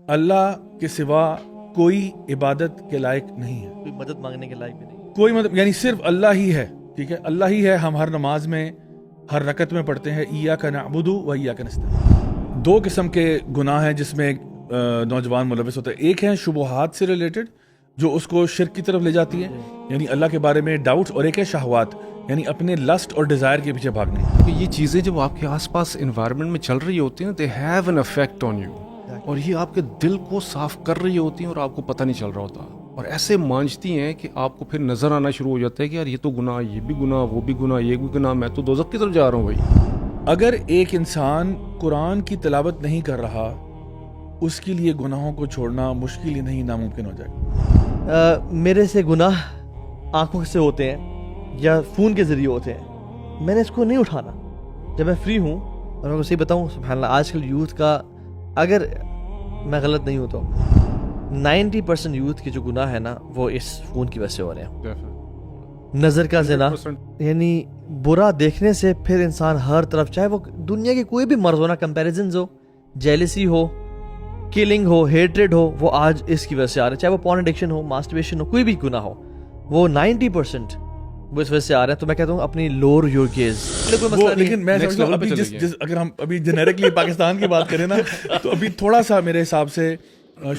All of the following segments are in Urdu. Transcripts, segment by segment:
اللہ کے سوا کوئی عبادت کے لائق نہیں ہے, کوئی مدد مانگنے کے لائق بھی نہیں. کوئی مدد, یعنی صرف اللہ ہی ہے. ٹھیک ہے, اللہ ہی ہے. ہم ہر نماز میں ہر رکعت میں پڑھتے ہیں ایاک نعبد و ایاک نستعین. دو قسم کے گناہ ہیں جس میں نوجوان ملوث ہوتا ہے. ایک ہے شبہات سے ریلیٹڈ جو اس کو شرک کی طرف لے جاتی ہے, یعنی اللہ کے بارے میں ڈاؤٹس, اور ایک ہے شہوات یعنی اپنے لسٹ اور ڈیزائر کے پیچھے بھاگنے. یہ چیزیں جب آپ کے آس پاس انوائرمنٹ میں چل رہی ہوتی ہیں they have an effect on you, اور یہ آپ کے دل کو صاف کر رہی ہوتی ہیں اور آپ کو پتہ نہیں چل رہا ہوتا, اور ایسے مانجتی ہیں کہ آپ کو پھر نظر آنا شروع ہو جاتا ہے کہ یار یہ تو گناہ, یہ بھی گناہ, وہ بھی گناہ, یہ بھی گناہ, میں تو دوزخ کی طرف جا رہا ہوں بھائی. اگر ایک انسان قرآن کی تلاوت نہیں کر رہا, اس کے لیے گناہوں کو چھوڑنا مشکل ہی نہیں, ناممکن ہو جائے گا. میرے سے گناہ آنکھوں سے ہوتے ہیں یا فون کے ذریعے ہوتے ہیں, میں نے اس کو نہیں اٹھانا. جب میں فری ہوں, اور میں کو صحیح بتاؤں سبحان اللہ, آج کل یوتھ کا, اگر میں غلط نہیں ہوں تو 90% یوتھ کے جو گناہ ہے نا وہ اس فون کی وجہ سے ہو رہے ہیں. نظر کا زنا, یعنی برا دیکھنے سے پھر انسان ہر طرف, چاہے وہ دنیا کی کوئی بھی مرض ہو نا, کمپیریزنز ہو, جیلسی ہو, کلنگ ہو, ہیٹریڈ ہو, وہ آج اس کی وجہ سے آ رہے ہیں. چاہے وہ پورن ایڈکشن ہو, ماسٹربیشن ہو, کوئی بھی گناہ ہو, وہ 90% وہ اس وجہ سے آ رہے ہیں. تو میں کہتا ہوں اپنی لور یور گیز. لیکن میں سمجھتا ہوں ابھی اگر ہم ابھی جنیرکلی پاکستان کی بات کریں نا, تو ابھی تھوڑا سا میرے حساب سے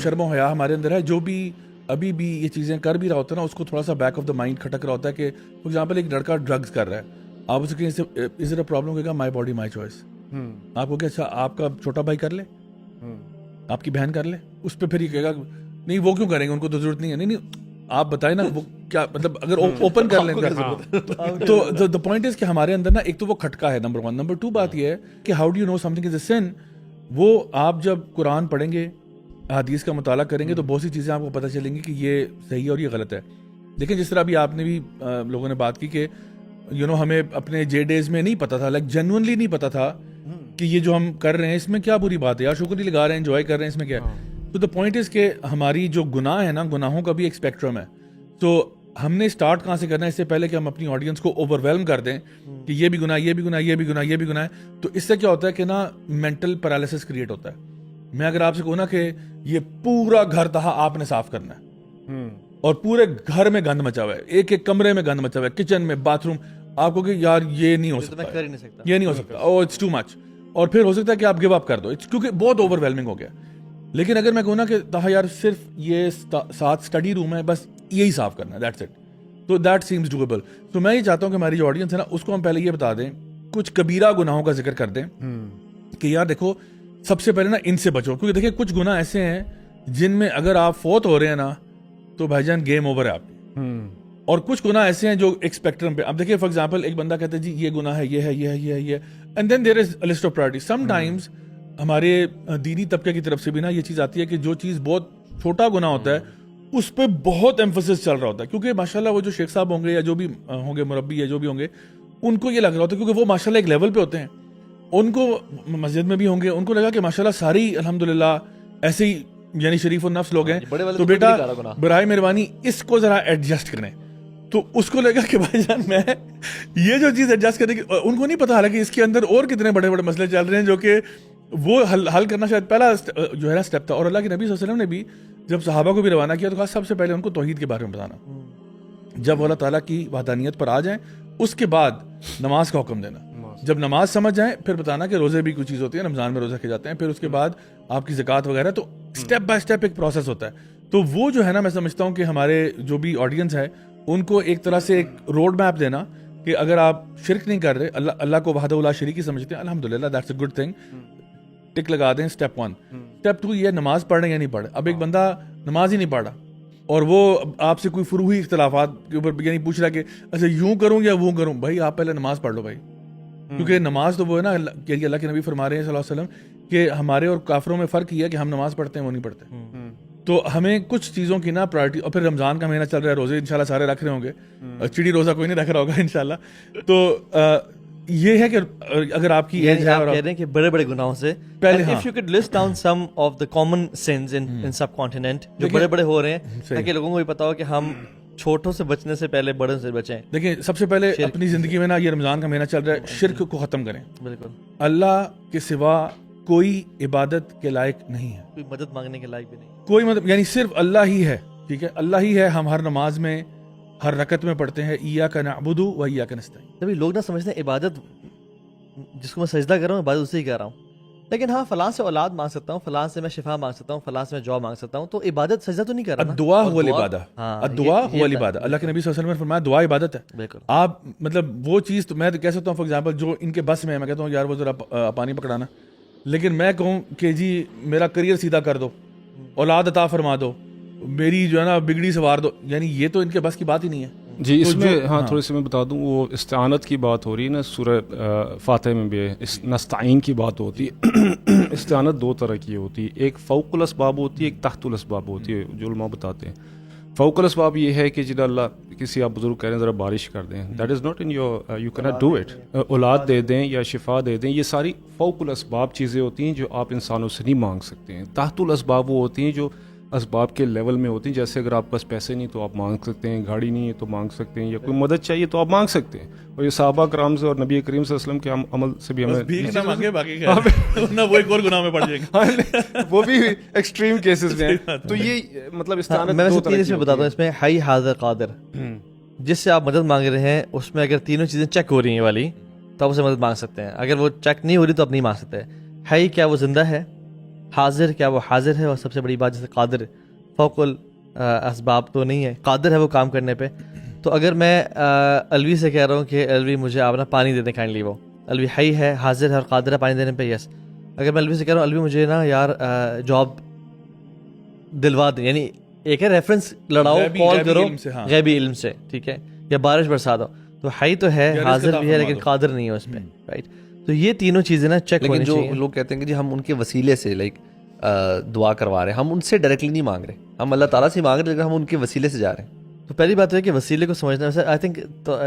شرم و حیا ہمارے اندر ہے. جو بھی ابھی بھی یہ چیزیں کر بھی رہا ہوتا ہے نا, اس کو تھوڑا سا بیک آف دا مائنڈ کھٹک رہا ہوتا ہے کہ فار ایگزامپل ایک لڑکا ڈرگز کر رہا ہے, آپ اسے کہیں از اٹ اے پرابلم, کہے گا مائی باڈی مائی چوائس. آپ کو کہ اچھا آپ کا چھوٹا بھائی کر لے, آپ کی بہن کر لے, اس پہ پھر یہ کہے گا نہیں وہ کیوں کریں گے, ان کو تو ضرورت نہیں ہے. نہیں آپ بتائیں نا وہ کیا مطلب, اگر اوپن کر لیں تو دا پوائنٹ از کہ ہمارے اندر نا ایک تو وہ کھٹکا ہے, نمبر 1. نمبر 2 بات یہ ہے کہ how do you know something is a sin. وہ آپ جب قرآن پڑھیں گے, حدیث کا مطالعہ کریں گے, تو بہت سی چیزیں آپ کو پتہ چلیں گی کہ یہ صحیح ہے اور یہ غلط ہے. لیکن جس طرح ابھی آپ نے بھی لوگوں نے بات کی کہ ہمیں اپنے جے ڈیز میں نہیں پتا تھا, لائک جینوئنلی نہیں پتا تھا کہ یہ جو ہم کر رہے ہیں اس میں کیا بری بات ہے, یار شکر ہی لگا رہے ہیں, انجوائے کر رہے ہیں, اس میں کیا ہے. تو دا پوائنٹ از کہ ہماری جو گناہ ہے نا, گناہوں کا بھی ایک اسپیکٹرم ہے. تو ہم نے اسٹارٹ کہاں سے کرنا ہے, اس سے پہلے کہ ہم اپنی آڈینس کو اوور ویلم کر دیں کہ یہ بھی گناہ, یہ بھی گناہ, یہ بھی گناہ, یہ بھی گناہ ہے. تو اس سے کیا ہوتا ہے کہ نا مینٹل پیرالسس کریٹ ہوتا ہے. میں اگر آپ سے کہوں نا کہ یہ پورا گھر تہا آپ نے صاف کرنا ہے, اور پورے گھر میں گند مچا ہوا ہے, ایک ایک کمرے میں گند مچا ہوا ہے, کچن میں, باتھ روم, آپ کو کہ یار یہ نہیں ہو سکتا, یہ نہیں ہو سکتا, او اٹس ٹو مچ, اور پھر ہو سکتا ہے کہ آپ گیو اپ کر دو, کیونکہ بہت اوور ویلمنگ ہو گیا. لیکن اگر میں کہوں نا کہ تہا یار صرف یہ 7 اسٹڈی روم ہے, بس یہی صاف کرنا ہے, دیٹس اٹ, تو دیٹ سیمز ڈویبل. تو میں یہ چاہتا ہوں کہ ہماری جو آڈینس ہے نا, اس کو ہم پہلے یہ بتا دیں, کچھ کبیرہ گناہوں کا ذکر کر دیں کہ یار دیکھو سب سے پہلے نا ان سے بچو, کیونکہ دیکھیں کچھ گناہ ایسے ہیں جن میں اگر آپ فوت ہو رہے ہیں نا تو بھائی جان گیم اوور ہے آپ کی. اور کچھ گناہ ایسے ہیں جو ایک اسپیکٹرم پہ, اب دیکھیں فار ایگزامپل ایک بندہ کہتا ہے جی یہ گناہ ہے, یہ ہے, یہ ہے, یہ ہے, یہ ہے, and then there is a list of priority. Sometimes ہمارے دینی طبقے کی طرف سے بھی نا یہ چیز آتی ہے کہ جو چیز بہت چھوٹا گناہ ہوتا ہے اس پہ بہت ایمفسس چل رہا ہوتا ہے, کیونکہ ماشاءاللہ وہ جو شیخ صاحب ہوں گے یا جو بھی ہوں گے, مربی یا جو بھی ہوں گے, ان کو یہ لگ رہا ہوتا ہے, کیونکہ وہ ماشاءاللہ ایک لیول پہ ہوتے ہیں, ان کو مسجد میں بھی ہوں گے, ان کو لگا کہ ماشاءاللہ ساری الحمدللہ ایسے ہی یعنی شریف النفس لوگ ہیں, تو بیٹا برائے مہربانی اس کو ذرا ایڈجسٹ کریں. تو اس کو لگا کہ بھائی جان میں یہ جو چیز ایڈجسٹ کرنے کی, ان کو نہیں پتا حالانکہ اس کے اندر اور کتنے بڑے بڑے مسئلے چل رہے ہیں جو کہ وہ حل کرنا شاید پہلا جو ہے نا اسٹیپ تھا. اور اللہ کے نبی صلی اللہ علیہ وسلم نے بھی جب صحابہ کو بھی روانہ کیا تو کہا سب سے پہلے ان کو توحید کے بارے میں بتانا, جب اللہ تعالیٰ کی وحدانیت پر آ جائیں اس کے بعد نماز کا حکم دینا, جب نماز سمجھ جائیں پھر بتانا کہ روزے بھی کوئی چیز ہوتی ہے, رمضان میں روزہ رکھے جاتے ہیں, پھر اس کے بعد آپ کی زکوٰۃ وغیرہ. تو اسٹیپ بائی اسٹیپ ایک پروسیس ہوتا ہے. تو وہ جو ہے نا میں سمجھتا ہوں کہ ہمارے جو بھی آڈینس ہے ان کو ایک طرح سے ایک روڈ میپ دینا کہ اگر آپ شرک نہیں کر رہے, اللہ کو وحدہ لا شریک سمجھتے ہیں, الحمدللہ دیٹس اے گڈ تھنگ, ٹک لگا دیں اسٹیپ 1. اسٹیپ 2 یہ نماز پڑھ رہے یا نہیں پڑھ رہے. اب ایک بندہ نماز ہی نہیں پڑھا اور وہ آپ سے کوئی فروعی اختلافات کے اوپر یعنی پوچھ رہا کہ اچھا یوں کروں یا وہ کروں, بھائی آپ پہلے نماز پڑھ لو بھائی, کیونکہ نماز تو وہ ہے نا کہ اللہ کے نبی فرما رہے ہیں صلی اللہ علیہ وسلم کہ ہمارے اور کافروں میں فرق یہ ہے کہ ہم نماز پڑھتے ہیں وہ نہیں پڑھتے. تو ہمیں کچھ چیزوں کی نا پرائرٹی, اور پھر رمضان کا مہینہ چل رہا ہے, روزے انشاءاللہ سارے رکھ رہے ہوں گے, چڑی روزہ کوئی نہیں رکھ رہا ہوگا انشاءاللہ. تو یہ ہے کہ اگر آپ کی ایج ہے, آپ کہہ رہے ہیں کہ بڑے بڑے گناہوں سے پہلے if you could list down some of the common sins in subcontinent جو بڑے بڑے ہو رہے ہیں, تاکہ لوگوں کو بھی پتا ہو کہ ہم چھوٹوں سے بچنے سے پہلے بڑوں سے بچیں. دیکھیں سب سے پہلے اپنی زندگی میں نا یہ رمضان کا مہینہ چل رہا ہے, شرک کو ختم کریں. بالکل, اللہ کے سوا کوئی عبادت کے لائق نہیں ہے, کوئی مدد مانگنے کے لائق بھی نہیں, کوئی مطلب یعنی صرف اللہ ہی ہے, ٹھیک ہے, اللہ ہی ہے. ہم ہر نماز میں ہر رکعت میں پڑھتے ہیں ایاک نعبد و ایاک نستعین. تبھی لوگ نہ سمجھتے ہیں عبادت جس کو میں سجدہ کر رہا ہوں عبادت اسی کر رہا ہوں, لیکن ہاں فلاں سے اولاد مانگ سکتا ہوں, فلاں سے میں شفا مانگ سکتا ہوں, فلاں سے میں جاب مانگ سکتا ہوں, تو عبادت سجدہ تو نہیں کر رہا. الدعاء هو العبادہ, الدعاء هو العبادہ. اللہ کے نبی صلی اللہ علیہ وسلم نے فرمایا دعا عبادت ہے. بالکل. آپ مطلب وہ چیز تو میں کہہ سکتا ہوں فار ایگزامپل جو ان کے بس میں ہے, میں کہتا ہوں یار وہ ذرا پانی پکڑانا, لیکن میں کہوں کہ جی میرا کریئر سیدھا کر دو, اولاد عطا فرما دو, میری جو ہے نا بگڑی سوار دو, یعنی یہ تو ان کے بس کی بات ہی نہیں ہے. جی اس میں ہاں تھوڑی سی میں بتا دوں, وہ استعانت کی بات ہو رہی ہے نا, سورہ فاتح میں بھی نستعین کی بات ہوتی ہے. استعانت دو طرح کی ہوتی ہے, ایک فوق الاسباب ہوتی ہے, ایک تحت الاسباب ہوتی ہے. جو علماء بتاتے ہیں فوق الاسباب یہ ہے کہ جنہیں اللہ کسی آپ بزرگ کہہ رہے ہیں ذرا بارش کر دیں, that is not in your, you can not do it. اولاد دے دیں یا شفا دے دیں, یہ ساری فوق الاسباب چیزیں ہوتی ہیں جو آپ انسانوں سے نہیں مانگ سکتے ہیں. تحت الاسباب وہ ہوتی ہیں جو اسباب کے لیول میں ہوتی ہیں, جیسے اگر آپ کے پاس پیسے نہیں تو آپ مانگ سکتے ہیں, گاڑی نہیں ہے تو مانگ سکتے ہیں, یا کوئی مدد چاہیے تو آپ مانگ سکتے ہیں. اور یہ صحابہ کرام سے اور نبی کریم صلی اللہ علیہ وسلم کے عمل سے بھی ہمیں وہ ایک اور گناہ میں پڑ جائیں گے, وہ بھی ایکسٹریم کیسز میں ہیں. تو یہ مطلب استعانت میں اس میں بتاتا ہوں, اس میں حی حاضر قادر, جس سے آپ مدد مانگ رہے ہیں اس میں اگر تینوں چیزیں چیک ہو رہی ہیں والی تو آپ اسے مدد مانگ سکتے ہیں. اگر وہ چیک نہیں ہو رہی تو آپ نہیں مانگ سکتے. حی کیا وہ زندہ ہے, حاضر کیا وہ حاضر ہے, اور سب سے بڑی بات جیسے قادر فوق الاسباب تو نہیں ہے, قادر ہے وہ کام کرنے پہ. تو اگر میں الوی سے کہہ رہا ہوں کہ الوی مجھے آپ نا پانی دے دیں کائنڈلی, وہ الوی حی ہے, حاضر ہے اور قادر ہے پانی دینے پہ, یس. اگر میں الوی سے کہہ رہا ہوں الوی مجھے نا یار جاب دلوا دیں, یعنی ایک ہے ریفرنس لڑاؤ کال کرو غیبی علم سے, ٹھیک ہے, یا بارش برسا دو, تو حی تو ہے, حاضر بھی ہے, لیکن قادر نہیں ہے اس پہ, رائٹ. تو یہ تینوں چیزیں نا چیک ہونی چاہیے. جو لوگ کہتے ہیں کہ جی ہم ان کے وسیلے سے لائک دعا کروا رہے ہیں, ہم ان سے ڈائریکٹلی نہیں مانگ رہے, ہم اللہ تعالیٰ سے مانگ رہے ہیں, لیکن ہم ان کے وسیلے سے جا رہے ہیں. تو پہلی بات ہے کہ وسیلے کو سمجھنا, ویسے آئی تھنک تو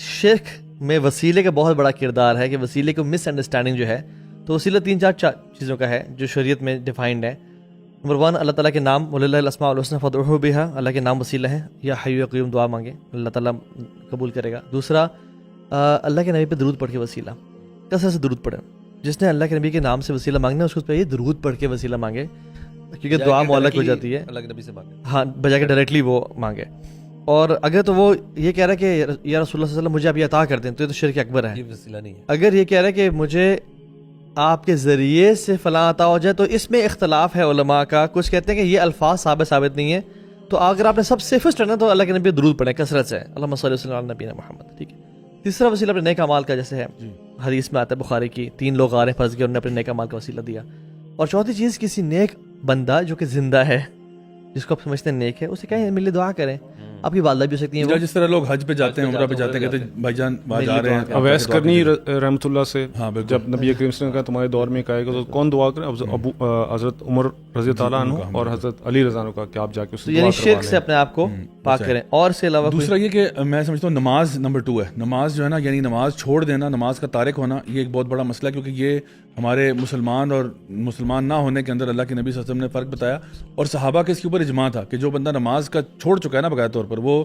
شرک میں وسیلے کا بہت بڑا کردار ہے, کہ وسیلے کو مس انڈرسٹینڈنگ جو ہے, تو وسیلہ 3-4 چیزوں کا ہے جو شریعت میں ڈیفائنڈ ہے. نمبر 1 اللہ تعالیٰ کے نام, وَلِلَّهِ الْأَسْمَاءُ الْحُسْنَىٰ فَادْعُوهُ بِهَا, اللہ کے نام وسیلہ ہیں, یا حی یا قیوم دعا مانگے اللہ تعالیٰ قبول کرے گا. دوسرا اللہ کے نبی پہ درود پڑھ کے وسیلہ, کثرت سے درود پڑھیں. جس نے اللہ کے نبی کے نام سے وسیلہ مانگنا ہے اس کو پہ یہ درود پڑھ کے وسیلہ مانگے, کیونکہ دعا معلق ہو جاتی ہے, اللہ کے نبی سے مانگے, ہاں, بجائے کہ ڈائریکٹلی وہ مانگے. اور اگر تو وہ یہ کہہ رہا ہے کہ یا رسول اللہ صلی اللہ علیہ وسلم مجھے آپ یہ عطا کر دیں, تو یہ تو شرک اکبر ہے, یہ وسیلہ نہیں ہے. اگر یہ کہہ رہا ہے کہ مجھے آپ کے ذریعے سے فلاں عطا ہو جائے, تو اس میں اختلاف ہے علماء کا. کچھ کہتے ہیں کہ یہ الفاظ ثابت نہیں ہے, تو اگر آپ نے سب سیفسٹ رہنا تو اللہ کے نبی درود پڑھیں کثرت سے, اللہم صلی اللہ علیہ نبینا محمد, ٹھیک ہے. تیسرا وسیلہ اپنے نیک اعمال کا, جیسے ہے حدیث میں آتا ہے بخاری کی, 3 لوگ آ رہے ہیں پھنس گئے, انہوں نے اپنے نیک اعمال کا وسیلہ دیا. اور چوتھی چیز, کسی نیک بندہ جو کہ زندہ ہے, جس کو آپ سمجھتے ہیں نیک ہے, اسے کہیں میرے لیے دعا کریں. آپ کی والدہ بھی ہو سکتی ہیں, جس طرح لوگ حج پہ جاتے ہیں, عمرہ پہ جاتے ہیں, کہتے ہیں بھائی جان وہاں جا رہے ہیں. اویس کرنی رحمۃ اللہ سے جب نبی کریم صلی اللہ علیہ وسلم نے کہا تمہارے دور میں کہے گا تو کون دعا کرے, حضرت عمر رضی اللہ عنہ اور حضرت علی رضی اللہ عنہ کا, کہ آپ جا کے اس سے دعا یعنی کروا لیں. شرک سے اپنے آپ کو پاک کریں. اور اس کے علاوہ دوسرا یہ کہ میں سمجھتا ہوں نماز نمبر 2 ہے. نماز جو ہے نا, یعنی نماز چھوڑ دینا, نماز کا تارک ہونا, یہ ایک بہت بڑا مسئلہ ہے, کیونکہ یہ ہمارے مسلمان اور مسلمان نہ ہونے کے اندر اللہ کے نبی صلی اللہ علیہ وسلم نے فرق بتایا, اور صحابہ کے اس کے اوپر اجماع تھا کہ جو بندہ نماز کا چھوڑ چکا ہے نا بقایا طور پر, وہ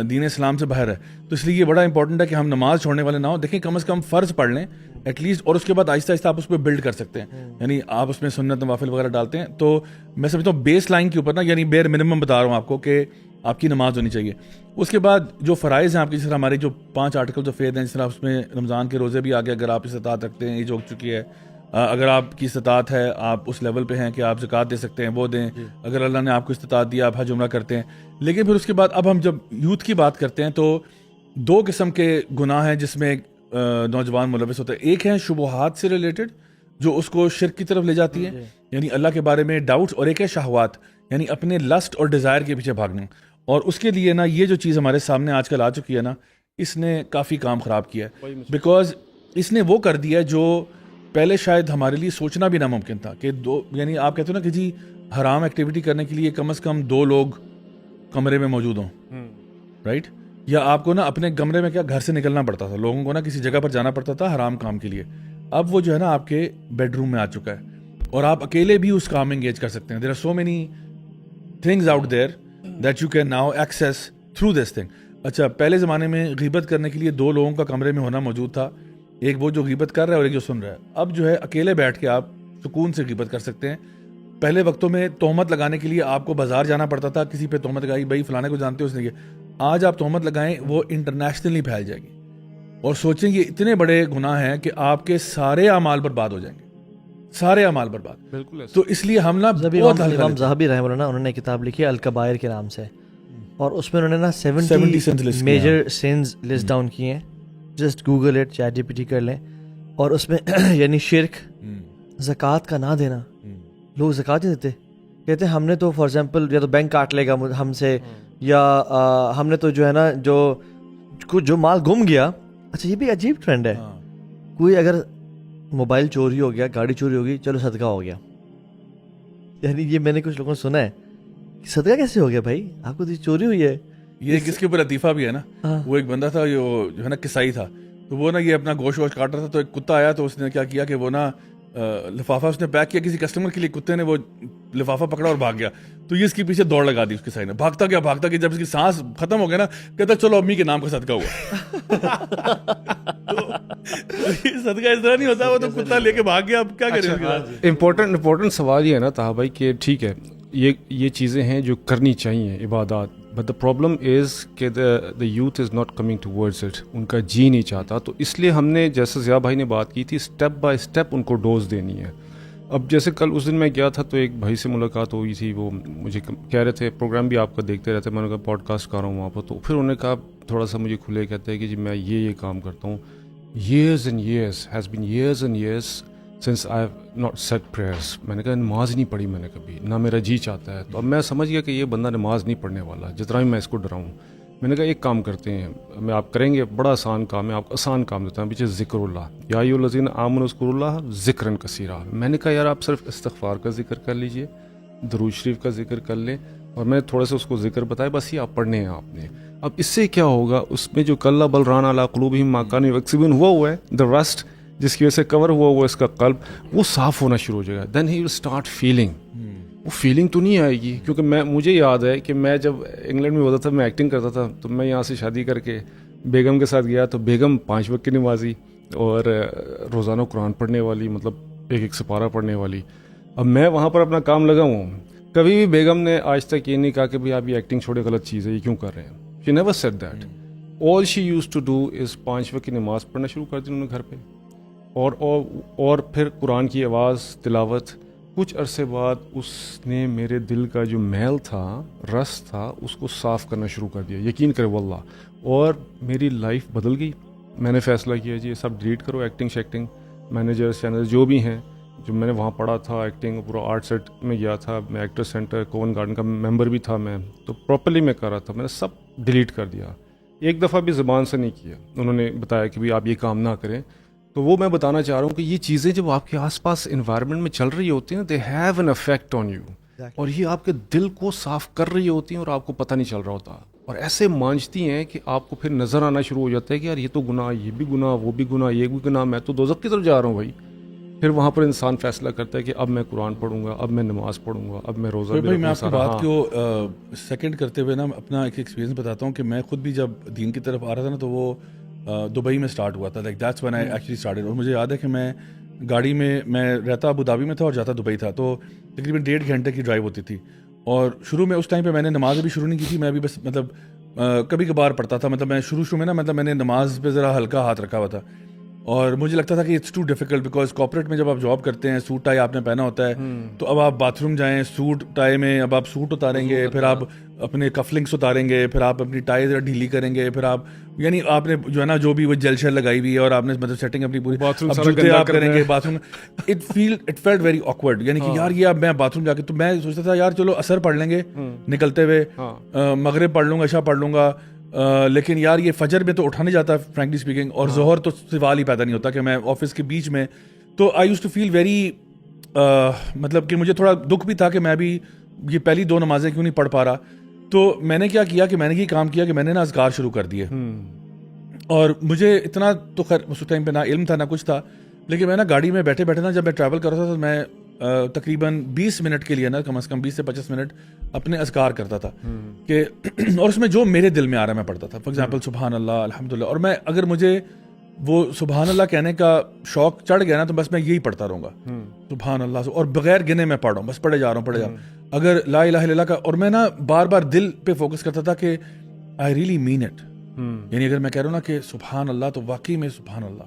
دین اسلام سے باہر ہے. تو اس لیے یہ بڑا امپورٹنٹ ہے کہ ہم نماز چھوڑنے والے نہ ہوں. دیکھیں کم از کم فرض پڑھ لیں ایٹ لیسٹ, اور اس کے بعد آہستہ آہستہ آپ اس پہ بلڈ کر سکتے ہیں, یعنی آپ اس میں سنت نوافل وغیرہ ڈالتے ہیں. تو میں سمجھتا ہوں بیس لائن کے اوپر نا, یعنی بیر منیمم بتا رہا ہوں آپ کو کہ آپ کی نماز ہونی چاہیے. اس کے بعد جو فرائض ہیں آپ کی, جس طرح ہمارے جو 5 آرٹیکل جو فیض ہیں, جس طرح اس میں رمضان کے روزے بھی آگے, اگر آپ استطاعت رکھتے ہیں, ایج ہو چکی ہے, اگر آپ کی استطاعت ہے, آپ اس لیول پہ ہیں کہ آپ زکوٰۃ دے سکتے ہیں, وہ دیں. اگر اللہ نے آپ کو استطاعت دیا, آپ حج عمرہ کرتے ہیں. لیکن پھر اس کے بعد اب ہم جب یوتھ کی بات کرتے ہیں تو 2 قسم کے گناہ ہیں جس میں نوجوان ملوث ہوتا ہے. ایک ہے شبہات سے ریلیٹڈ, جو اس کو شرک کی طرف لے جاتی ہے, یعنی اللہ کے بارے میں ڈاؤٹس, اور ایک ہے شہوات, یعنی اپنے لسٹ اور ڈیزائر کے پیچھے بھاگنا. اور اس کے لیے نا یہ جو چیز ہمارے سامنے آج کل آ چکی ہے نا, اس نے کافی کام خراب کیا ہے, بیکاز اس نے وہ کر دیا جو پہلے شاید ہمارے لیے سوچنا بھی ناممکن تھا. کہ یعنی آپ کہتے ہو نا کہ جی حرام ایکٹیویٹی کرنے کے لیے کم از کم 2 لوگ کمرے میں موجود ہوں, رائٹ, یا آپ کو نا اپنے کمرے میں کیا گھر سے نکلنا پڑتا تھا, لوگوں کو نا کسی جگہ پر جانا پڑتا تھا حرام کام کے لیے. اب وہ جو ہے نا آپ کے بیڈ روم میں آ چکا ہے, اور آپ اکیلے بھی اس کام میں انگیج کر سکتے ہیں. There are so many things out there that you can now access through this thing. اچھا, پہلے زمانے میں غیبت کرنے کے لیے 2 لوگوں کا کمرے میں ہونا موجود تھا, ایک وہ جو غیبت کر رہا ہے اور ایک جو سن رہا ہے. اب جو ہے اکیلے بیٹھ کے آپ سکون سے غیبت کر سکتے ہیں. پہلے وقتوں میں تہمت لگانے کے لیے آپ کو بازار جانا پڑتا تھا, کسی پہ تہمت لگائی, بھائی فلانے کو جانتے ہو اس نے یہ. آج آپ تہمت لگائیں وہ انٹرنیشنلی پھیل جائے گی, اور سوچیں یہ اتنے بڑے گناہ ہیں کہ آپ کے سارے اعمال برباد ہو جائیں گے, سارے اعمال برباد. بالکل. تو اس لیے ہم نا امام ذہبی رحمہ اللہ انہوں نے کتاب لکھی الکبائر کے نام سے, اور اس میں انہوں نے نا 70 میجر سینز لسٹ ڈاؤن کیے ہیں. Just Google it, chat G P T کر لیں, اور اس میں یعنی شرک, زکوٰۃ کا نہ دینا. لوگ زکوٰۃ نہیں دیتے, کہتے ہیں ہم نے تو فار ایگزامپل یا تو بینک کاٹ لے گا ہم سے, یا ہم نے تو جو ہے نا جو مال گم گیا. اچھا یہ بھی عجیب ٹرینڈ ہے, کوئی اگر موبائل چوری ہو گیا, گاڑی چوری ہو گئی, چلو صدقہ ہو گیا. یعنی یہ میں نے کچھ لوگوں نے سنا ہے, صدقہ کیسے ہو گیا بھائی, آپ کو چوری ہوئی ہے. یہ کس کے اوپر لطیفہ بھی ہے نا, وہ ایک بندہ تھا جو ہے نا کسائی تھا, تو وہ نا یہ اپنا گوشت ووشت کاٹ رہا تھا, تو ایک کتا آیا, تو اس نے کیا کیا کہ وہ نا لفافہ اس نے پیک کیا کسی کسٹمر کے لیے, کتے نے وہ لفافہ پکڑا اور بھاگ گیا. تو یہ اس کے پیچھے دوڑ لگا دی اس کسائی نے, بھاگتا گیا, جب اس کی سانس ختم ہو گیا نا, کہتا چلو امی کے نام کا صدقہ ہوا. صدقہ اس طرح نہیں ہوتا, وہ تو کتا لے کے بھاگ گیا, اب کیا کریں. امپورٹنٹ سوال یہ ہے نا طاہر بھائی کہ ٹھیک ہے یہ چیزیں ہیں جو کرنی چاہیے عبادات, بٹ دا پرابلم از کہ the youth is not coming towards it, ان کا جی نہیں چاہتا. تو اس لیے ہم نے جیسے ضیاء بھائی نے بات کی تھی, اسٹیپ بائی اسٹیپ ان کو ڈوز دینی ہے. اب جیسے کل اس دن میں گیا تھا تو ایک بھائی سے ملاقات ہوئی تھی, وہ مجھے کہہ رہے تھے پروگرام بھی آپ کا دیکھتے رہتے, میں نے کہا پوڈ کاسٹ کر رہا ہوں وہاں پر. تو پھر انہوں نے کہا تھوڑا سا مجھے کھلے, کہتے ہیں کہ جی میں یہ کام کرتا ہوں, years and years has been years and years since I have not said prayers. میں نے کہا نماز نہیں پڑھی میں نے کبھی, نہ میرا جی چاہتا ہے. تو اب میں سمجھ گیا کہ یہ بندہ نماز نہیں پڑھنے والا, جتنا بھی میں اس کو ڈراؤں. میں نے کہا ایک کام کرتے ہیں, میں آپ کریں گے, بڑا آسان کام ہے, آپ کو آسان کام دیتا ہوں, پیچھے ذکر اللہ, یا ایھا الذین آمنوا اذکروا اللہ ذکرا کثیرا. میں نے کہا یار آپ صرف استغفار کا ذکر کر لیجئے, درود شریف کا ذکر کر لیں, اور میں تھوڑا سا اس کو ذکر بتایا, بس یہ آپ پڑھنے ہیں آپ نے. اب اس سے کیا ہوگا, اس میں جو کلا بل ران علی قلوبہم ما کانوا یکسبون ہوا ہے, دا رسٹ جس کی وجہ سے کور ہوا اس کا قلب, وہ صاف ہونا شروع ہو جائے گا. دین ہی ول اسٹارٹ فیلنگ. وہ فیلنگ تو نہیں آئے گی, کیونکہ مجھے یاد ہے کہ میں جب انگلینڈ میں ہوتا تھا, میں ایکٹنگ کرتا تھا, تو میں یہاں سے شادی کر کے بیگم کے ساتھ گیا, تو بیگم 5 وقت کی نمازی اور روزانہ قرآن پڑھنے والی, مطلب ایک سپارہ پڑھنے والی. اب میں وہاں پر اپنا کام لگا ہوں, کبھی بھی بیگم نے آج تک یہ نہیں کہا کہ بھائی آپ یہ ایکٹنگ چھوڑے, غلط چیز ہے, یہ کیوں کر رہے ہیں. She never said that. All she used to do is 5 وقت کی نماز پڑھنا شروع کر دی انہوں نے گھر پہ, اور پھر قرآن کی آواز, تلاوت. کچھ عرصے بعد اس نے میرے دل کا جو میل تھا, رس تھا, اس کو صاف کرنا شروع کر دیا, یقین کرے واللہ, اور میری لائف بدل گئی. میں نے فیصلہ کیا جی یہ سب ڈیلیٹ کرو, ایکٹنگ شیکٹنگ, مینیجرز چینل جو بھی ہیں, جو میں نے وہاں پڑھا تھا, ایکٹنگ پورا آرٹ سیٹ میں گیا تھا, میں ایکٹر سینٹر کوون گارڈن کا ممبر بھی تھا, میں تو پراپرلی میں کر رہا تھا, میں نے سب ڈیلیٹ کر دیا. ایک دفعہ بھی زبان سے نہیں کیا. انہوں نے بتایا کہ بھائی آپ یہ کام نہ کریں. تو وہ میں بتانا چاہ رہا ہوں کہ یہ چیزیں جب آپ کے آس پاس انوائرمنٹ میں چل رہی ہوتی ہیں, they have an effect on you, اور یہ آپ کے دل کو صاف کر رہی ہوتی ہیں اور آپ کو پتہ نہیں چل رہا ہوتا, اور ایسے مانجتی ہیں کہ آپ کو پھر نظر آنا شروع ہو جاتا ہے کہ یار یہ تو گناہ, یہ بھی گناہ, وہ بھی گناہ, یہ بھی گناہ, میں تو دوزخ کی طرف جا رہا ہوں بھائی. پھر وہاں پر انسان فیصلہ کرتا ہے کہ اب میں قرآن پڑھوں گا, اب میں نماز پڑھوں گا, اب میں روزہ بھی رکھوں گا. میں آپ کی بات کو سیکنڈ کرتے ہوئے نا اپنا ایک ایکسپیرینس بتاتا ہوں کہ میں خود بھی جب دین کی طرف آ رہا تھا نا, تو وہ دبئی میں اسٹارٹ ہوا تھا, like that's when I actually started. اور مجھے یاد ہے کہ میں گاڑی میں رہتا ابو دھابی میں تھا اور جاتا دبئی تھا, تو تقریباً 1.5 گھنٹے کی ڈرائیو ہوتی تھی. اور شروع میں اس ٹائم پہ میں نے نماز ابھی شروع نہیں کی تھی, میں ابھی بس مطلب کبھی کبھار پڑھتا تھا. مطلب میں شروع میں نا مطلب میں نے نماز پہ ذرا ہلکا ہاتھ رکھا ہوا تھا, اور مجھے لگتا تھا کہ it's too difficult, because corporate میں جب آپ جاب کرتے ہیں, سوٹ ٹائی آپ نے پہنا ہوتا ہے, تو اب آپ باتھ روم جائیں سوٹ ٹائی میں, اب آپ سوٹ اتاریں گے, پھر آپ اپنے کفلنگس اتاریں گے, پھر آپ اپنی ٹائی ذرا ڈھیلی کریں گے, پھر آپ یعنی آپ نے جو ہے نا جو بھی وہ جیل شیل لگائی ہوئی ہے, اور آپ نے مطلب سیٹنگ اپنی پوری, اب جوتے آپ کریں گے bath room, it felt very awkward, یعنی کہ یار یہ اب میں باتھ روم جا کے, تو میں سوچتا تھا یار چلو عصر پڑھ لیں گے نکلتے ہوئے, مغرب پڑھ لوں گا, عشاء پڑھ لوں گا, لیکن یار یہ فجر میں تو اٹھا نہیں جاتا فرینکلی اسپیکنگ, اور ظہر تو سوال ہی پیدا نہیں ہوتا کہ میں آفس کے بیچ میں. تو آئی یوز ٹو فیل ویری مطلب کہ مجھے تھوڑا دکھ بھی تھا کہ میں بھی یہ پہلی 2 نمازیں کیوں نہیں پڑھ پا رہا. تو میں نے کیا کیا کہ میں نے یہ کام کیا کہ میں نے نا اذکار شروع کر دیے, اور مجھے اتنا تو خیر اس ٹائم پہ نہ علم تھا نہ کچھ تھا, لیکن میں نا گاڑی میں بیٹھے بیٹھے نا جب میں ٹریول کر رہا تھا, تو میں تقریباً 20 منٹ کے لیے نا کم از کم 20 سے 25 منٹ اپنے اذکار کرتا تھا کہ اور اس میں جو میرے دل میں آ رہا ہے میں پڑھتا تھا. فار ایگزامپل سبحان اللہ, الحمدللہ. اور میں اگر مجھے وہ سبحان اللہ کہنے کا شوق چڑھ گیا نا تو بس میں یہی پڑھتا رہوں گا سبحان اللہ سے, اور بغیر گنے میں پڑھ رہا ہوں, بس پڑھے جا رہا ہوں. اگر لا الہ الا اللہ کا, اور میں نا بار بار دل پہ فوکس کرتا تھا کہ آئی ریئلی مین اٹ, یعنی اگر میں کہہ رہا ہوں نا کہ سبحان اللہ تو واقعی میں سبحان اللہ,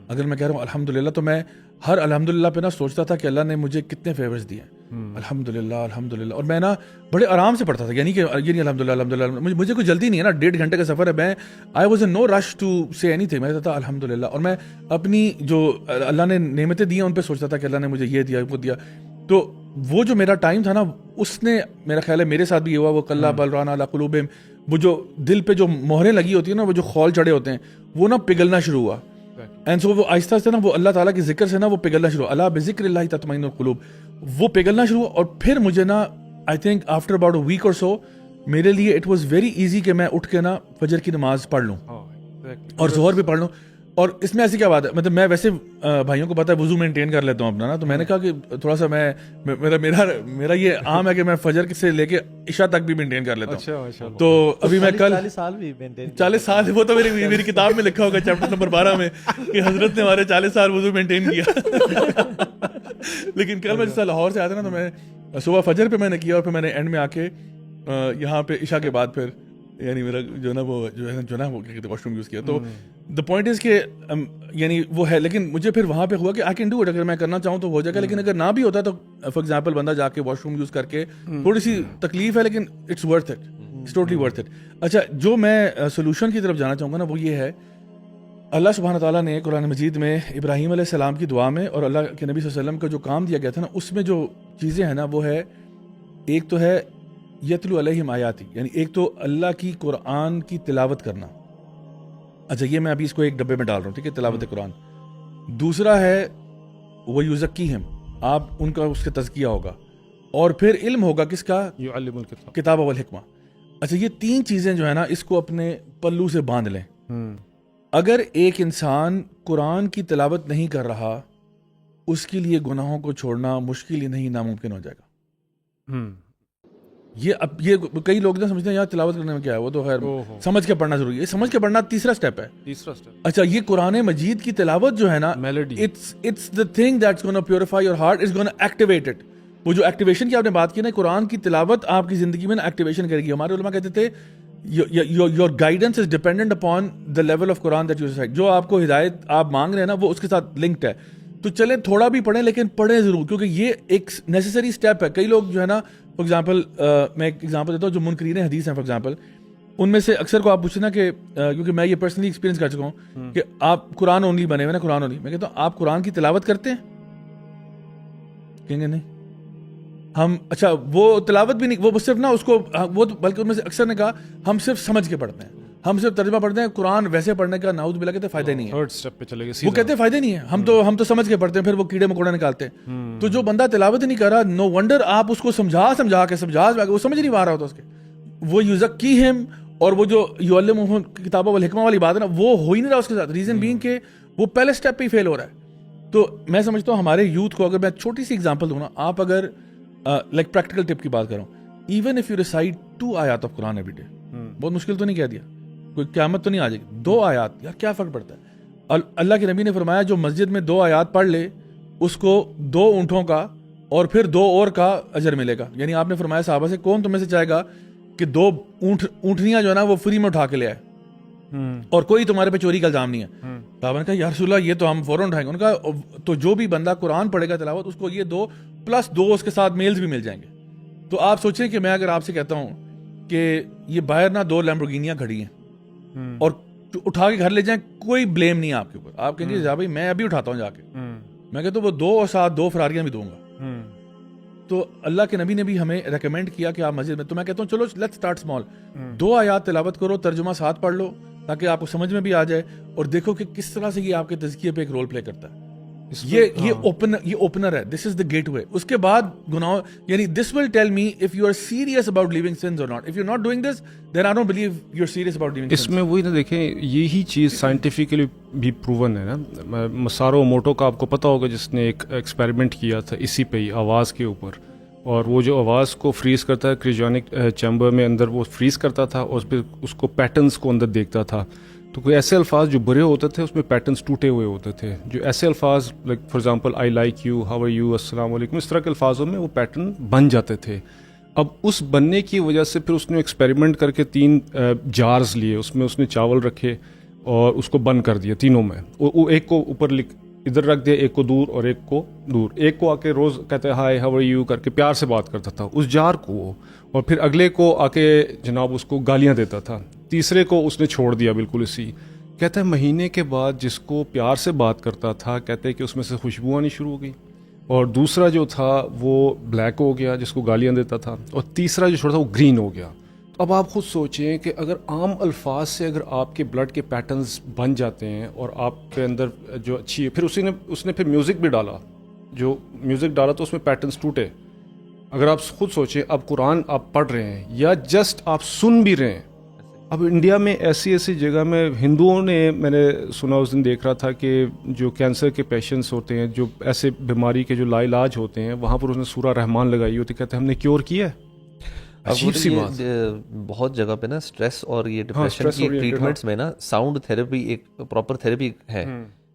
اگر میں کہہ رہا ہوں الحمدللہ تو میں ہر الحمدللہ پہ نا سوچتا تھا کہ اللہ نے مجھے کتنے فیورز دیے ہیں, الحمدللہ الحمدللہ. اور میں نا بڑے آرام سے پڑھتا تھا, یعنی کہ الحمدللہ الحمدللہ, مجھے کوئی جلدی نہیں ہے نا, 1.5 گھنٹے کا سفر ہے, میں I was in no rush to say anything, میں کہتا تھا الحمدللہ. اور میں اپنی جو اللہ نے نعمتیں دی ہیں ان پہ سوچتا تھا کہ اللہ نے مجھے یہ دیا وہ دیا. تو وہ جو میرا ٹائم تھا نا, اس نے میرا خیال ہے میرے ساتھ بھی یہ ہوا, وہ کلا بل رانا علی قلوبہم, وہ جو دل پہ جو مہریں لگی ہوتی ہیں نا, وہ جو خول چڑھے ہوتے ہیں, وہ نا پگھلنا شروع ہوا. اینڈ سو وہ آہستہ آہستہ نا وہ اللہ تعالیٰ کے ذکر سے نا وہ پگھلنا شروع ہوا, الا بذکر اللہ تطمئن القلوب, وہ پگھلنا شروع ہوا. اور پھر مجھے نا I think after about a week اور سو میرے لیے اٹ واز ویری ایزی کہ میں اٹھ کے نا فجر کی نماز پڑھ لوں اور ظہر بھی پڑھ لوں. اور اس میں ایسی کیا بات ہے, مطلب میں ویسے بھائیوں کو پتا ہے وضو مینٹین کر لیتا ہوں اپنا نا, تو میں نے کہا کہ تھوڑا سا میرا یہ عام ہے کہ میں فجر سے لے کے عشاء تک بھی مینٹین کر لیتا ہوں. تو ابھی میں کل 40 سال, وہ تو میری کتاب میں لکھا ہوگا چیپٹر نمبر 12 میں کہ حضرت نے ہمارے 40 سال وضو مینٹین کیا. لیکن کل میں جیسا لاہور سے آیا تھا نا, تو میں صبح فجر پہ میں نے کیا, اور پھر میں نے اینڈ میں آ کے یہاں پہ عشاء کے بعد پھر یعنی میرا جو نا وہ واش روم یوز کیا. تو دا پوائنٹ از کہ یعنی وہ ہے, لیکن مجھے پھر وہاں پہ ہوا کہ آئی کین ڈو اٹ, اگر میں کرنا چاہوں تو ہو جائے گا. لیکن اگر نہ بھی ہوتا تو فار ایگزامپل بندہ جا کے واش روم یوز کر کے, تھوڑی سی تکلیف ہے لیکن it's worth it, it's totally worth it. اچھا, جو میں سولوشن کی طرف جانا چاہوں گا نا وہ یہ ہے, اللہ سبحانہ تعالیٰ نے قرآن مجید میں ابراہیم علیہ السلام کی دعا میں اور اللہ کے نبی صلی اللہ علیہ وسلم کا جو کام دیا گیا تھا نا, اس میں جو چیزیں ہیں نا وہ ہے, ایک تو ہے یتلو علیہم آیاتی, یعنی ایک تو اللہ کی قرآن کی تلاوت کرنا. اچھا, یہ میں ابھی اس کو ایک ڈبے میں ڈال رہا ہوں, ٹھیک ہے, تلاوت قرآن. دوسرا ہے وہ یزکیہم, آپ ان کا اس کا تزکیہ ہوگا, اور پھر علم ہوگا کس کا, کتاب والحکمہ. اچھا, یہ 3 چیزیں جو ہے نا اس کو اپنے پلو سے باندھ لیں. اگر ایک انسان قرآن کی تلاوت نہیں کر رہا, اس کے لیے گناہوں کو چھوڑنا مشکل ہی نہیں, ناممکن ہو جائے گا. یہ کئی لوگ سمجھتے ہیں یار تلاوت کرنے میں کیا ہے, وہ تو خیر سمجھ کے پڑھنا ضروری ہے. سمجھ کے پڑھنا تیسرا سٹیپ ہے. اچھا, یہ قرآن مجید کی تلاوت جو ہے نا, it's the thing that's going to purify your heart, is going to activate it. وہ جو ایکٹیویشن کی آپ نے بات کی نا, قرآن کی تلاوت آپ کی زندگی میں نا ایکٹیویشن کرے گی. ہمارے علماء کہتے تھے your guidance is dependent upon the level of Quran that you recite. جو آپ کو ہدایت آپ مانگ رہے ہیں نا وہ اس کے ساتھ لنکڈ ہے. تو چلیں تھوڑا بھی پڑھیں, لیکن پڑھیں ضرور, کیونکہ یہ ایک نیسیسری اسٹیپ ہے. کئی لوگ جو ہے نا, فار ایگزامپل میں ایک ایگزامپل دیتا ہوں, جو منکرین حدیث ہیں فار ایگزامپل, ان میں سے اکثر کو آپ پوچھیں نا کہ کیونکہ میں یہ پرسنلی ایکسپیرینس کر چکا ہوں کہ آپ قرآن اونلی بنے ہوئے نا, قرآن اونلی. میں کہتا ہوں آپ قرآن کی تلاوت کرتے ہیں, کہیں گے نہیں ہم. اچھا, وہ تلاوت بھی نہیں, وہ صرف نا اس کو وہ, بلکہ ان میں سے اکثر نے کہا ہم صرف سمجھ کے پڑھتے ہیں, ہم صرف ترجمہ پڑھتے ہیں, قرآن ویسے پڑھنے کا نعوذ باللہ کہتے ہیں فائدہ نہیں ہے. وہ کہتے ہیں فائدہ نہیں ہے, ہم تو سمجھ کے پڑھتے ہیں, پھر وہ کیڑے مکوڑے نکالتے ہیں. تو جو بندہ تلاوت نہیں کر رہا, نو ونڈر آپ اس کو سمجھا کے وہ سمجھ نہیں پا رہا ہوتا اس کے. وہ یزکیہم, اور وہ جو یعلمہم کتاب والحکمہ والی بات ہے نا, وہ ہو ہی نہیں رہا اس کے ساتھ. ریزن بینگ کہ وہ پہلے اسٹیپ پہ ہی فیل ہو رہا ہے. تو میں سمجھتا ہوں ہمارے یوتھ کو, اگر میں چھوٹی سی ایگزامپل دوں نا, آپ اگر لائک پریکٹیکل ٹپ کی بات کروں, ایون اف یو ریسائٹ 2 آیات آف قرآن ایوری ڈے, بہت مشکل تو نہیں کہہ دیا, کوئی قیامت تو نہیں آ جائے گی, 2 آیات, یار کیا فرق پڑتا ہے. اللہ کے نبی نے فرمایا جو مسجد میں 2 آیات پڑھ لے اس کو 2 اونٹوں کا اور پھر 2 اور کا اجر ملے گا. یعنی آپ نے فرمایا صحابہ سے کون تم میں سے چاہے گا کہ 2 اونٹنیاں جو ہے نا وہ فری میں اٹھا کے لے آئے, اور کوئی تمہارے پہ چوری کا الزام نہیں ہے. صحابہ نے کہا یا رسول اللہ یہ تو ہم فوراً اٹھائیں گے. ان کا تو جو بھی بندہ قرآن پڑھے گا تلاوت, اس کو یہ 2 + 2 اس کے ساتھ میلز بھی مل جائیں گے. تو آپ سوچیں کہ میں اگر آپ سے کہتا ہوں کہ یہ باہر نا 2 لیمبورگینیاں کھڑی ہیں اور اٹھا کے گھر لے جائیں, کوئی بلیم نہیں ہے آپ کے اوپر. آپ کہیں گے جا بھائی میں ابھی اٹھاتا ہوں جا کے, میں کہتا ہوں وہ 2 اور ساتھ 2 فراریاں بھی دوں گا. تو اللہ کے نبی نے بھی ہمیں ریکمینڈ کیا کہ آپ مسجد میں, تو میں کہتا ہوں چلو لیٹس اسٹارٹ اسمال, 2 آیات تلاوت کرو, ترجمہ ساتھ پڑھ لو تاکہ آپ کو سمجھ میں بھی آ جائے, اور دیکھو کہ کس طرح سے یہ آپ کے تزکیے پہ ایک رول پلے کرتا ہے. یہ اوپنر ہے, دس از دا گیٹ وے. اس کے بعد گناہ, یعنی this will tell me if you are serious about leaving sins اور not. If you are not doing this then I don't believe you are serious about leaving. اس میں وہی نا دیکھیں, یہی چیز سائنٹیفکلی بھی پروون ہے نا. مسارو موٹو کا آپ کو پتہ ہوگا, جس نے ایک ایکسپیریمنٹ کیا تھا اسی پہ ہی, آواز کے اوپر, اور وہ جو آواز کو فریز کرتا ہے کریوجینک چیمبر میں اندر وہ فریز کرتا تھا, اور اس پہ اس کو پیٹرنز کو اندر دیکھتا تھا. تو تو کوئی ایسے الفاظ جو برے ہوتے تھے اس میں پیٹرنس ٹوٹے ہوئے ہوتے تھے. جو ایسے الفاظ like for example I like you, how are you, السلام علیکم، اس طرح کے الفاظوں میں وہ پیٹرن بن جاتے تھے. اب اس بننے کی وجہ سے پھر اس نے ایکسپیریمنٹ کر کے 3 جارز لیے، اس میں اس نے چاول رکھے اور اس کو بند کر دیا تینوں میں. وہ ایک کو اوپر ادھر رکھ دیا، ایک کو دور اور ایک کو دور. ایک کو آ کے روز کہتے ہیں ہائی ہاؤ آر یو کر کے پیار سے بات کرتا تھا اس جار کو وہ، اور پھر اگلے کو آ کے جناب اس کو گالیاں دیتا تھا. تیسرے کو اس نے چھوڑ دیا بالکل اسی. کہتا ہے مہینے کے بعد جس کو پیار سے بات کرتا تھا کہتے ہیں کہ اس میں سے خوشبو آنی شروع ہو گئی، اور دوسرا جو تھا وہ بلیک ہو گیا جس کو گالیاں دیتا تھا، اور تیسرا جو چھوڑا تھا وہ گرین ہو گیا. اب آپ خود سوچیں کہ اگر عام الفاظ سے اگر آپ کے بلڈ کے پیٹرنز بن جاتے ہیں اور آپ کے اندر جو اچھی ہے، پھر اس نے پھر میوزک بھی ڈالا، جو میوزک ڈالا تو اس میں پیٹرنز ٹوٹے. اگر آپ خود سوچیں اب قرآن آپ پڑھ رہے ہیں یا جسٹ آپ سن بھی رہے ہیں. اب انڈیا میں ایسی جگہ میں ہندوؤں نے، میں نے سنا اس دن دیکھ رہا تھا کہ جو کینسر کے پیشنٹس ہوتے ہیں، جو ایسے بیماری کے جو لا علاج ہوتے ہیں، وہاں پر اس نے سورہ رحمان لگائی ہوتی، کہتے ہیں ہم نے کیور کیا ہے. عجیب سی بات. بہت جگہ پہ نا اسٹریس اور یہ ڈپریشن کی ٹریٹمنٹس میں نا ساؤنڈ تھیراپی ایک پراپر تھیراپی ہے.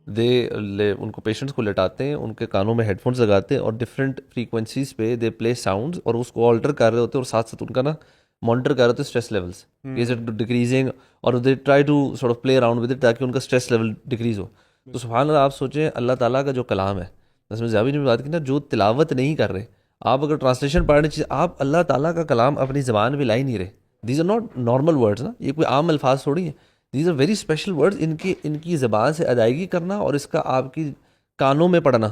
ان کو پیشنٹس کو لٹاتے ہیں، ان کے کانوں میں ہیڈ فونس لگاتے ہیں اور ڈفرینٹ فریکوینسیز پہ دے پلے ساؤنڈز اور اس کو آلٹر کر رہے ہوتے ہیں، اور ساتھ ساتھ ان کا نا مانیٹر کر رہے ہوتے ہیں stress levels, is it decreasing, اور they try to sort of play around with it تاکہ ان کا اسٹریس لیول ڈیکریز ہو. تو سبحان اللہ، آپ سوچیں اللہ تعالیٰ کا جو کلام ہے، اس میں زیادہ نے بھی بات کی نا، جو تلاوت نہیں کر رہے آپ، اگر ٹرانسلیشن پڑھنے چاہیے، آپ اللہ تعالیٰ کا کلام اپنی زبان میں لا ہی نہیں رہے. These are not normal words نا، یہ کوئی عام الفاظ تھوڑی ہیں، these are very special words. ان کی زبان سے ادائیگی کرنا اور اس کا آپ کی کانوں میں پڑھنا،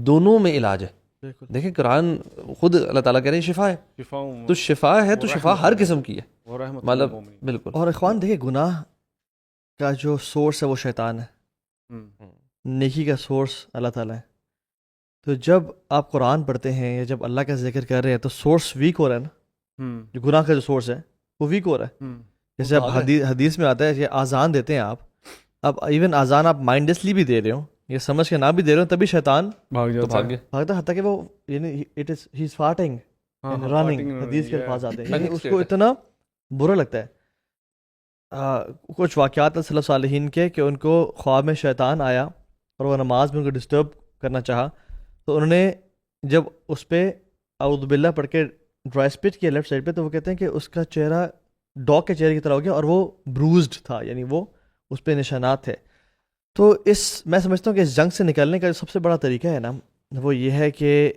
دونوں میں علاج ہے. دیکھیں قرآن خود اللہ تعالیٰ کہہ رہے ہیں شفا ہے، تو شفا ہے تو شفا ہر قسم کی ہے، مطلب بالکل. اور اخوان دیکھیں گناہ کا جو سورس ہے وہ شیطان ہے، نیکی کا سورس اللہ تعالیٰ ہے. تو جب آپ قرآن پڑھتے ہیں یا جب اللہ کا ذکر کر رہے ہیں تو سورس ویک ہو رہا ہے نا، جو گناہ کا جو سورس ہے وہ ویک ہو رہا ہے. جیسے آپ حدیث میں آتا ہے کہ آزان دیتے ہیں آپ، اب ایون آزان آپ مائنڈلیسلی بھی دے رہے ہو، یہ سمجھ کے نہ بھی دے رہے ہو، تبھی شیطان بھاگتا ہے، حتیٰ کہ وہ یعنی it is he is farting and running, حدیث کے الفاظ آتے ہیں، یعنی اس کو اتنا برا لگتا ہے. کچھ واقعات ہیں سلف صالحین کے کہ ان کو خواب میں شیطان آیا اور وہ نماز میں ان کو ڈسٹرب کرنا چاہا، تو انہوں نے جب اس پہ اعوذ باللہ پڑھ کے ڈرائی اسپٹ کیا لیفٹ سائڈ پہ، تو وہ کہتے ہیں کہ اس کا چہرہ ڈاگ کے چہرے کی طرح ہو گیا اور وہ بروزڈ تھا، یعنی وہ اس پہ نشانات تھے. تو میں سمجھتا ہوں کہ اس جنگ سے نکلنے کا جو سب سے بڑا طریقہ ہے نا، وہ یہ ہے کہ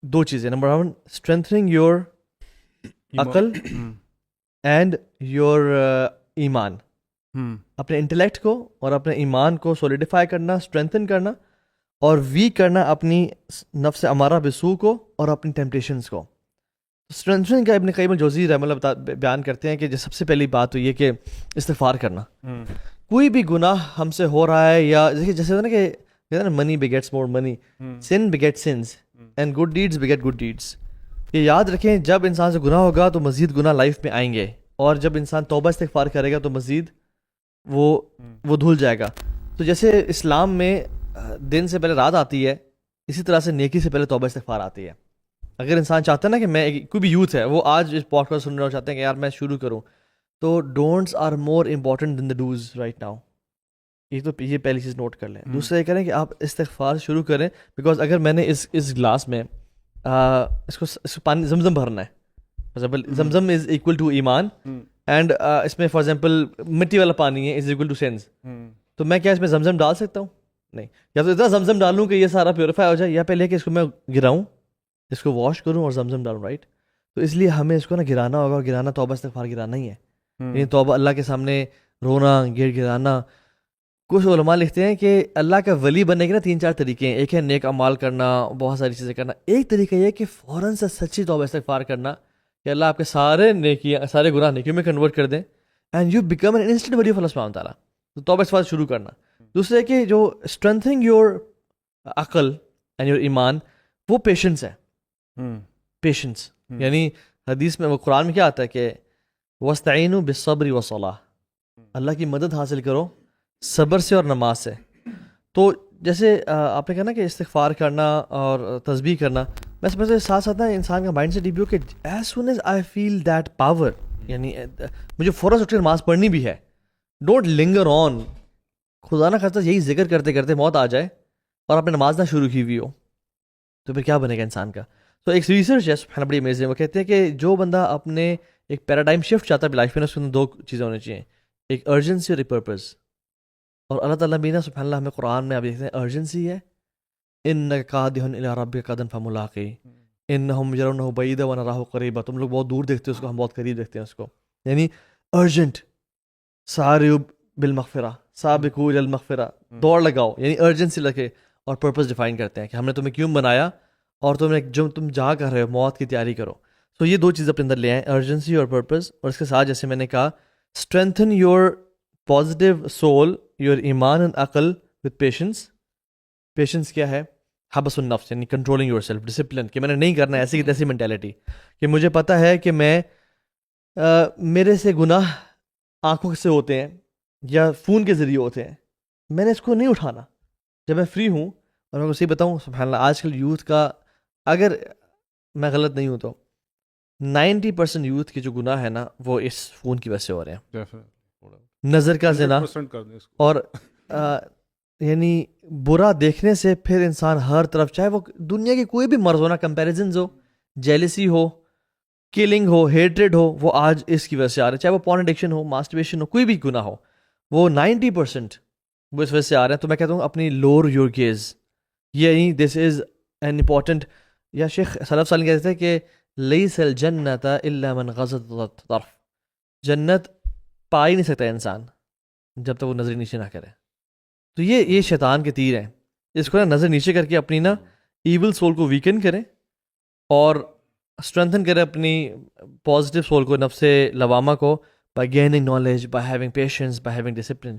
2 چیزیں. نمبر 1 اسٹرینتھنگ یور عقل اینڈ یور ایمان، اپنے انٹلیکٹ کو اور اپنے ایمان کو سولیڈیفائی کرنا، اسٹرینتھن کرنا، اور ویک کرنا اپنی نفس امارہ بسو کو اور اپنی ٹیمپٹیشنز کو. اسٹرینتھنگ کا ابن قیم الجوزی رحمہ اللہ بیان کرتے ہیں کہ جو سب سے پہلی بات تو یہ کہ استغفار کرنا. کوئی بھی گناہ ہم سے ہو رہا ہے، یا جیسے ہوتا ہے نا کہ money begets more money, sin beget sins, and good deeds beget good deeds. یہ یاد رکھیں، جب انسان سے گناہ ہوگا تو مزید گناہ لائف میں آئیں گے، اور جب انسان توبہ استغفار کرے گا تو مزید وہ دھل جائے گا. تو جیسے اسلام میں دن سے پہلے رات آتی ہے، اسی طرح سے نیکی سے پہلے توبہ استغفار آتی ہے. اگر انسان چاہتا ہے نا کہ میں، کوئی بھی یوتھ ہے وہ آج اس پوڈ کاسٹ سن رہے ہو، چاہتے ہیں کہ یار میں شروع کروں، تو don'ts are more important than the dos right now. یہ پہلی چیز نوٹ کر لیں. دوسرا یہ کریں کہ آپ استغفار شروع کریں، بیکاز اگر میں نے اس گلاس میں اس کو پانی زمزم بھرنا ہے، for example Zamzam is equal to ایمان، اینڈ اس میں فار ایگزامپل مٹی والا پانی ہے از ایکول ٹو سینس، تو میں کیا اس میں زمزم ڈال سکتا ہوں؟ نہیں. یا تو اتنا زمزم ڈالوں کہ یہ سارا پیوریفائی ہو جائے، یا پہلے کہ اس کو میں گراؤں، اس کو واش کروں اور زمزم ڈالوں، رائٹ. تو اس لیے ہمیں اس کو نا گرانا ہوگا، اور گرانا توبہ استغفار گرانا ہی ہے. یعنی توبہ اللہ کے سامنے رونا، گرانا. کچھ علماء لکھتے ہیں کہ اللہ کا ولی بننے کے نا 3-4 طریقے ہیں. ایک ہے نیک اعمال کرنا، بہت ساری چیزیں کرنا. ایک طریقہ یہ ہے کہ فوراً سے سچی توبہ استغفار کرنا کہ اللہ آپ کے سارے گناہ نیکیوں میں کنورٹ کر دیں، and you become an instant ولی آف اللہ سبحانہ تعالیٰ. تو توبہ استغفار شروع کرنا. دوسرے کہ جو اسٹرینتھنگ یور عقل اینڈ یور ایمان، وہ پیشنس ہے. پیشنس یعنی حدیث میں، وہ قرآن میں کیا آتا ہے کہ وَاسْتَعِينُوا بِالصَّبْرِ وَالصَّلَاةِ، اللہ کی مدد حاصل کرو صبر سے اور نماز سے. تو جیسے آپ نے کہا نا کہ استغفار کرنا اور تسبیح کرنا، میں سمجھتا ہوں ساتھ ساتھ نا انسان کا مائنڈ سے ڈیپ ہو کہ as soon as I feel that power, یعنی مجھے فوراً اٹھ کے نماز پڑھنی بھی ہے، ڈونٹ لنگر آن. خدا نہ خاصہ یہی ذکر کرتے کرتے موت آ جائے اور آپ نے نماز نہ شروع کی ہوئی ہو تو پھر کیا بنے گا انسان کا. تو ایک ریسرچ ہے سبحان اللہ بڑی امیزنگ, وہ کہتے ہیں کہ جو بندہ اپنے ایک پیراڈائم شفٹ چاہتا ہے لائف میں, اس کے اندر 2 چیزیں ہونی چاہیے, ایک ارجنسی اور ایک پرپز. اور اللہ تعالیٰ بھی نا سبحان اللہ ہمیں قرآن میں آپ دیکھتے ہیں ارجنسی ہے, انک قادح الی ربک قدن فملاقی انہم یرونہ بعیدا ونراہ قریبا. تم لوگ بہت دور دیکھتے ہو اس کو, ہم بہت قریب دیکھتے ہیں اس کو. یعنی ارجنٹ, سارعوا بالمغفرہ, سابقوا الی المغفرہ, دوڑ لگاؤ, یعنی ارجنسی لگے. اور پرپز ڈیفائن کرتے ہیں کہ ہم نے تمہیں کیوں بنایا اور تم جہاں کر رہے ہو موت کی تیاری کرو. تو یہ 2 چیزیں اپنے اندر لے آئیں, ارجنسی اور پرپز. اور اس کے ساتھ جیسے میں نے کہا strengthen your positive civil, your ایمان اینڈ عقل وتھ پیشنس. پیشنس کیا ہے؟ حبس النفس, یعنی کنٹرولنگ یور سیلف, ڈسپلن, کہ میں نے نہیں کرنا ایسی کی تیسی مینٹیلٹی, کہ مجھے پتہ ہے کہ میں میرے سے گناہ آنکھوں سے ہوتے ہیں یا فون کے ذریعے ہوتے ہیں, میں نے اس کو نہیں اٹھانا. جب میں فری ہوں, اور میں کو صحیح بتاؤں سبحان اللہ آج کل یوتھ کا, اگر میں غلط نہیں ہوں تو 90% یوتھ کے جو گناہ ہے نا وہ اس فون کی وجہ سے ہو رہے ہیں. نظر کا زنا, اور یعنی برا دیکھنے سے پھر انسان ہر طرف, چاہے وہ دنیا کی کوئی بھی مرض ہو نا, کمپیریزنز ہو, جیلسی ہو, کلنگ ہو, ہیٹریڈ ہو, وہ آج اس کی وجہ سے آ رہے ہیں. چاہے وہ پورن ایڈکشن ہو, ماسٹربیشن ہو, کوئی بھی گناہ ہو, وہ 90% وہ اس وجہ سے آ رہے ہیں. تو میں کہتا ہوں اپنی لور یور گیز, یہی دس از این امپورٹنٹ. یا شیخ سلف صالح کہتے ہیں کہ لیس الجنت الا من غضض الطرف, جنت پا ہی نہیں سکتا انسان جب تک وہ نظر نیچے نہ کرے. تو یہ شیطان کے تیر ہیں, اس کو نا نظر نیچے کر کے اپنی نا ایول سول کو ویکن کریں اور اسٹرینتھن کریں اپنی پازیٹیو سول کو, نفس لوامہ کو, by gaining knowledge, by having patience, by having discipline.